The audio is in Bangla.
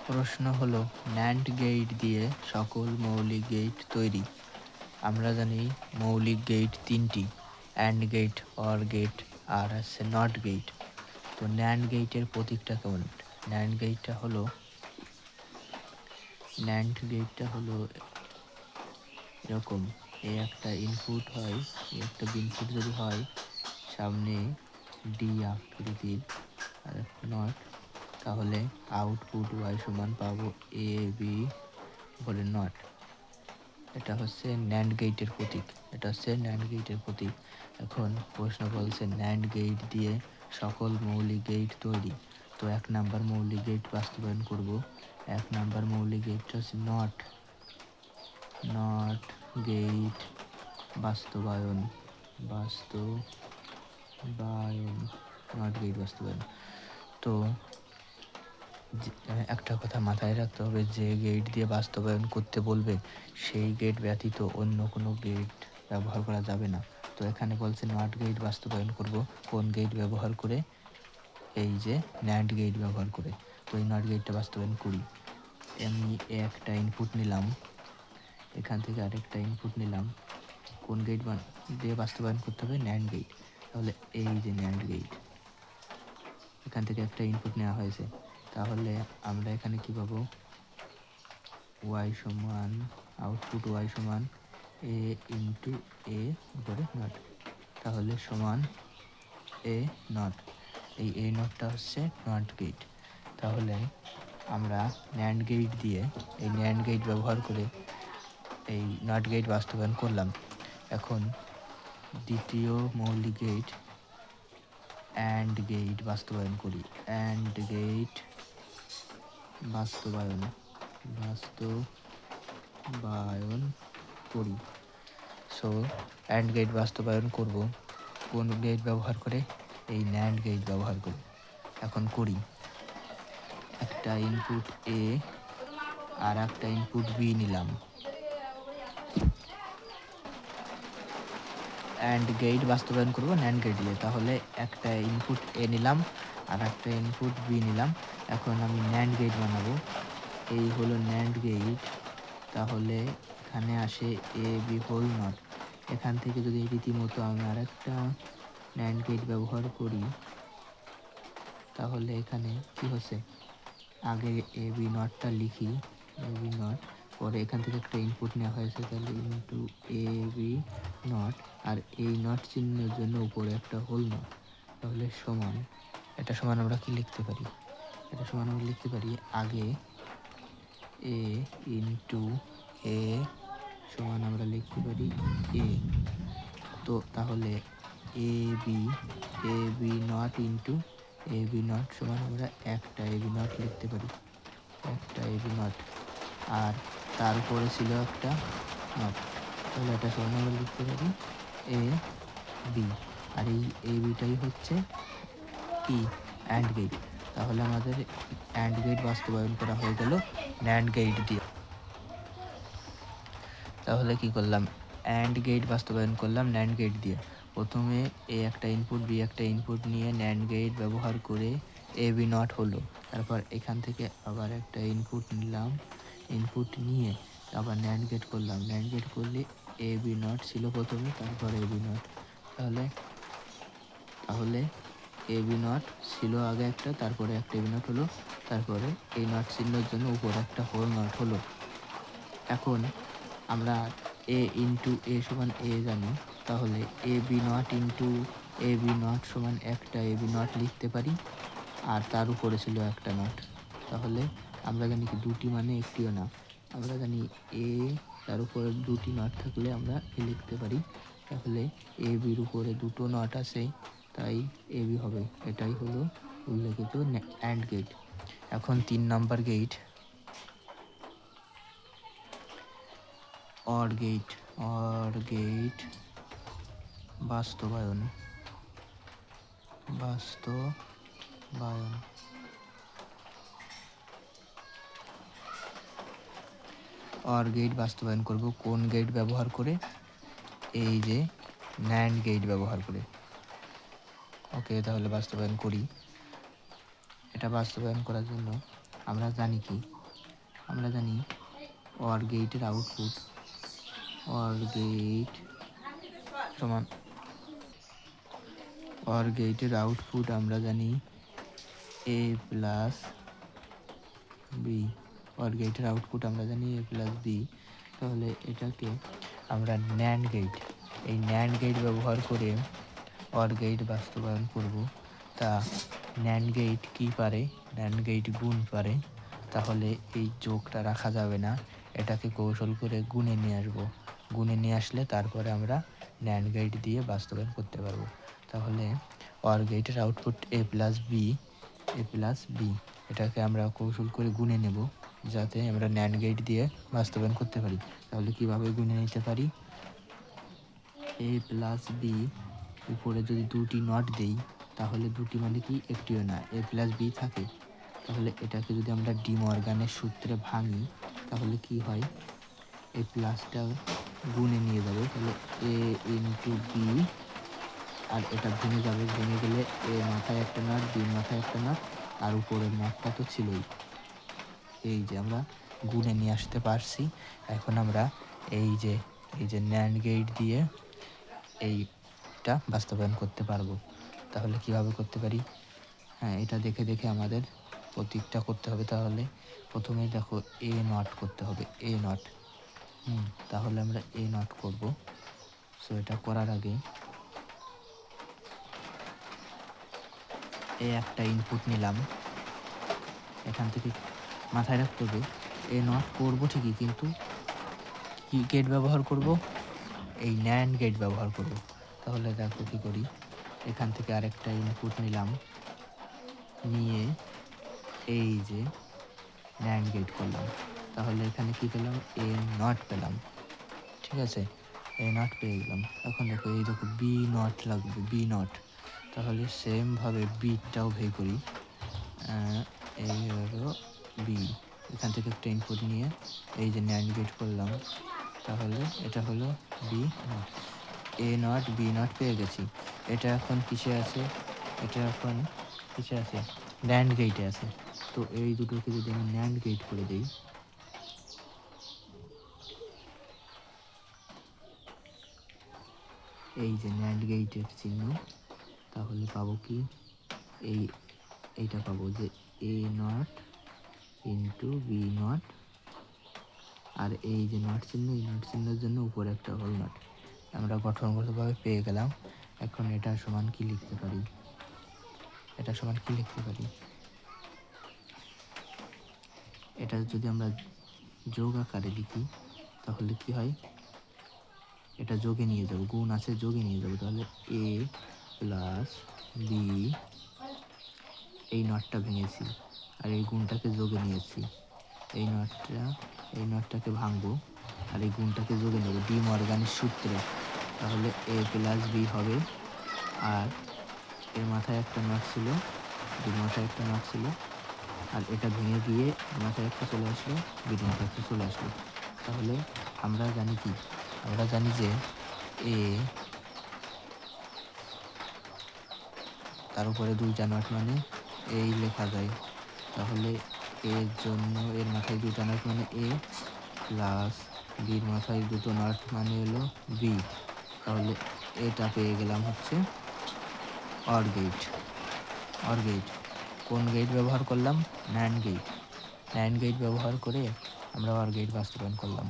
প্রশ্ন হলো ন্যান্ড গেট দিয়ে সকল মৌলিক গেট তৈরি। আমরা জানি মৌলিক গেট তিনটি, অ্যান্ড গেট, অর গেট আর আছে নট গেট। তো ন্যান্ড গেটের প্রতীকটা কেমন? ন্যান্ড গেটটা হলো এরকম, এ একটা ইনপুট হয়, একটা ইনপুট যদি হয় সামনে ডি আকৃতির আর নট, তাহলে আউটপুট ওয়াই সমান পাবো এ বি বলে নট। এটা হচ্ছে ন্যান্ড গেটের প্রতীক। এখন প্রশ্ন বলছে ন্যান্ড গেট দিয়ে সকল মৌলিক গেট তৈরি। তো 1 নাম্বার মৌলিক গেট বাস্তবায়ন করব। 1 নাম্বার মৌলিক গেটটা হচ্ছে নট গেট বাস্তবায়ন। তো একটা কথা মাথায় রাখতে হবে, যে গেট দিয়ে বাস্তবায়ন করতে বলবে সেই গেট ব্যতীত অন্য কোনো গেট ব্যবহার করা যাবে না। তো এখানে বলছে নট গেট বাস্তবায়ন করব কোন গেট ব্যবহার করে? এই যে ন্যান্ড গেট ব্যবহার করে। তো এই নট গেটটা বাস্তবায়ন করি। আমি একটা ইনপুট নিলাম, এখান থেকে আরেকটা ইনপুট নিলাম। কোন গেট দিয়ে বাস্তবায়ন করতে হবে? NAND gate. তাহলে এই যে ন্যান্ড গেট, এখান থেকে একটা ইনপুট নেওয়া হয়েছে, তাহলে আমরা এখানে কি পাবো? ওয়াই সমান আউটপুট ওয়াই সমান এ ইন্টু এ উপরে নট, তাহলে সমান এ নট। এই এ নটটা হচ্ছে নট গেট। তাহলে আমরা ন্যান্ড গেট দিয়ে এই ন্যান্ড গেট ব্যবহার করে এই নট গেট বাস্তবায়ন করলাম। এখন দ্বিতীয় মৌলিক গেট অ্যান্ড গেট বাস্তবায়ন করি। অ্যান্ড গেট বাস্তবায়ন করি। সো অ্যান্ড গেট বাস্তবায়ন করব কোন গেট ব্যবহার করে? এই ন্যান্ড গেট ব্যবহার করে। এখন করি। একটা ইনপুট এ আর একটা ইনপুট বি নিলাম, অ্যান্ড গেট বাস্তবায়ন করব ন্যান্ড গেট দিয়ে। তাহলে একটা ইনপুট এ নিলাম আর একটা ইনপুট বি নিলাম। এখন আমি ন্যান্ড গেট বানাবো। এই হলো ন্যান্ড গেট। তাহলে এখানে আসে এ বি হোল নট। এখান থেকে যদি রীতিমতো আমি আরেকটা ন্যান্ড গেট ব্যবহার করি, তাহলে এখানে কি হচ্ছে? আগে এ বি নটটা লিখি, এ বি নট, পরে এখান থেকে একটা ইনপুট নেওয়া হয়েছে, তাহলে ইন্টু এ বি নট, আর এই নট চিহ্নের জন্য উপরে একটা হোল নট, তাহলে সমান, এটা সমান আমরা কি লিখতে পারি? এটা সমান আমরা লিখতে পারি আগে এ ইন্টু এ সমান আমরা লিখতে পারি এ। তো তাহলে A B not into A B not সমান আমরা একটা এ বি নট লিখতে পারি, একটা এ বি নট, আর তার উপরে ছিল একটা নট, তাহলে এটা সমান আমরা লিখতে পারি এ বি। আর এই এ বিটাই হচ্ছে কি? AND gate. তাহলে আমাদের অ্যান্ড গেট বাস্তবায়ন করা হয়ে গেল ন্যান্ড গেট দিয়ে। তাহলে কি করলাম? অ্যান্ড গেট বাস্তবায়ন করলাম ন্যান্ড গেট দিয়ে। প্রথমে এ একটা ইনপুট বি একটা ইনপুট নিয়ে ন্যান্ড গেট ব্যবহার করে এ বি নট হলো। তারপর এখান থেকে আবার একটা ইনপুট নিলাম, ইনপুট নিয়ে আবার ন্যান্ড গেট করলাম। ন্যান্ড গেট করলে এ বি নট ছিল প্রথমে, তারপর এ বি নট। তাহলে এ বি নট ছিল আগে একটা, তারপরে একটা এ বি নট হলো, তারপরে এই নট চিহ্নের জন্য উপরে একটা হোল নট হলো। এখন আমরা এ ইন্টু এ সমান এ জানি, তাহলে A B not into A B not সমান একটা এ বি নট লিখতে পারি, আর তার উপরে ছিল একটা নট। তাহলে আমরা জানি কি দুটি মানে একটিও না। আমরা জানি এ তার উপরে দুটি নট থাকলে আমরা এ লিখতে পারি। তাহলে এ বির উপরে দুটো নট আছে, তাই এ বি হবে। এটাই হলো উল্লেখিত অ্যান্ড গেট। এখন 3 নাম্বার গেট অর গেট বাস্তবায়ন। অর গেট বাস্তবায়ন করব কোন গেট ব্যবহার করে? এই যে ন্যান্ড গেট ব্যবহার করে। ওকে, তাহলে বাস্তবায়ন করি। এটা বাস্তবায়ন করার জন্য আমরা জানি কি আমরা জানি OR গেটের আউটপুট OR গেট সমান OR গেটের আউটপুট আমরা জানি a প্লাস বি। OR গেটের আউটপুট আমরা জানি a প্লাস বি। তাহলে এটাকে আমরা NAND গেট, এই NAND গেট ব্যবহার করে OR গেট বাস্তবায়ন করব। তা NAND গেট কী পারে? NAND গেট গুণ পারে। তাহলে এই যোগটা রাখা যাবে না, এটাকে কৌশল করে গুণে নিয়ে আসবো। গুণে নিয়ে আসলে তারপরে আমরা NAND গেট দিয়ে বাস্তবায়ন করতে পারবো। তাহলে OR গেটের আউটপুট a প্লাস বি, এটাকে আমরা কৌশল করে গুণে নেব যাতে আমরা NAND গেট দিয়ে বাস্তবায়ন করতে পারি। তাহলে কিভাবে গুণে নিতে পারি? a প্লাস বি উপরে যদি দুটি নট দেই তাহলে দুটি মানে কি একটিও না, a প্লাস বি থাকে। তাহলে এটাকে যদি আমরা ডি মর্গানের সূত্রে ভাঙি তাহলে কি হয়? এই প্লাসটা গুণে নিয়ে যাবে, তাহলে a ইন্টু বি, আর এটা ভেঙে যাবে, ভেঙে গেলে এ মাথায় একটা নট, বির মাথায় একটা নট, আর উপরের নটটা তো ছিলই। এই যে আমরা গুণে নিয়ে আসতে পারছি। এখন আমরা এই যে NAND গেট দিয়ে এইটা বাস্তবায়ন করতে পারবো। তাহলে কিভাবে করতে পারি? হ্যাঁ, এটা দেখে দেখে আমাদের প্রতীকটা করতে হবে। তাহলে প্রথমে দেখো a নট করতে হবে, a নট। তাহলে আমরা a নট করব। সো এটা করার আগে একটা ইনপুট নিলাম, এখান থেকে মাথায় রাখতে হবে a নট করবো ঠিকই, কিন্তু কি গেট ব্যবহার করব? এই NAND গেট ব্যবহার করব। তাহলে দেখো কি করি, এখান থেকে আরেকটা ইনপুট নিলাম, নিয়ে এই যে NAND গেট করলাম। তাহলে এখানে কি পেলাম? a নট পেলাম। ঠিক আছে, a নট পেয়ে গেলাম। এখন দেখো এই দেখো বি নট লাগবে, বি নট। তাহলে সেমভাবে বিটাও ভে করি, এই হলো বি। এখান থেকে একটা ইনপুট নিয়ে এই যে NAND গেট করলাম, তাহলে এটা হলো B NOT. a NOT B NOT পেয়ে গেছি। এটা এখন কিসে আছে? এটা এখন কিসে আছে? NAND গেটে আছে। তো এই দুটোকে যদি আমি NAND গেট করে দিই, এই যে NAND গেটের চিহ্ন, তাহলে পাবো কি? এইটা পাবো যে a not into B not, আর এই যে নট চিহ্ন, এই নট চিহ্নের জন্য উপরে একটা হোল নট আমরা গঠনগতভাবে পেয়ে গেলাম। এখন এটা সমান কি লিখতে পারি? এটা সমান কি লিখতে পারি? এটা যদি আমরা যোগ আকারে লিখি তাহলে কি হয়? এটা যোগে নিয়ে যাব, গুণ আছে যোগে নিয়ে যাব। তাহলে a প্লাস বি, এই নটটা ভেঙেছি আর এই গুণটাকে যোগে নিয়েছি, এই নটটাকে ভাঙবো আর এই গুণটাকে যোগে নেব ডি মর্গানের সূত্রে। তাহলে a প্লাস বি হবে, আর এর মাথায় একটা নট ছিল, বির মাথায় একটা নট ছিল, আর এটা ভেঙে গিয়ে মাথায় একটা চলে আসলো, বির মাথায় একটা চলে আসলো। তাহলে আমরা জানি কি? আমরা জানি যে a তার উপরে দুইটা নট মানে এই লেখা যায়। তাহলে এর জন্য এর মাথায় দুইটা নট মানে a প্লাস বির মাথায় দুটো নট মানে হলো বি। তাহলে এটা পেয়ে গেলাম হচ্ছে OR গেট। OR গেট কোন গেট ব্যবহার করলাম? NAND gate. NAND গেট ব্যবহার করে আমরা OR গেট বাস্তবায়ন করলাম।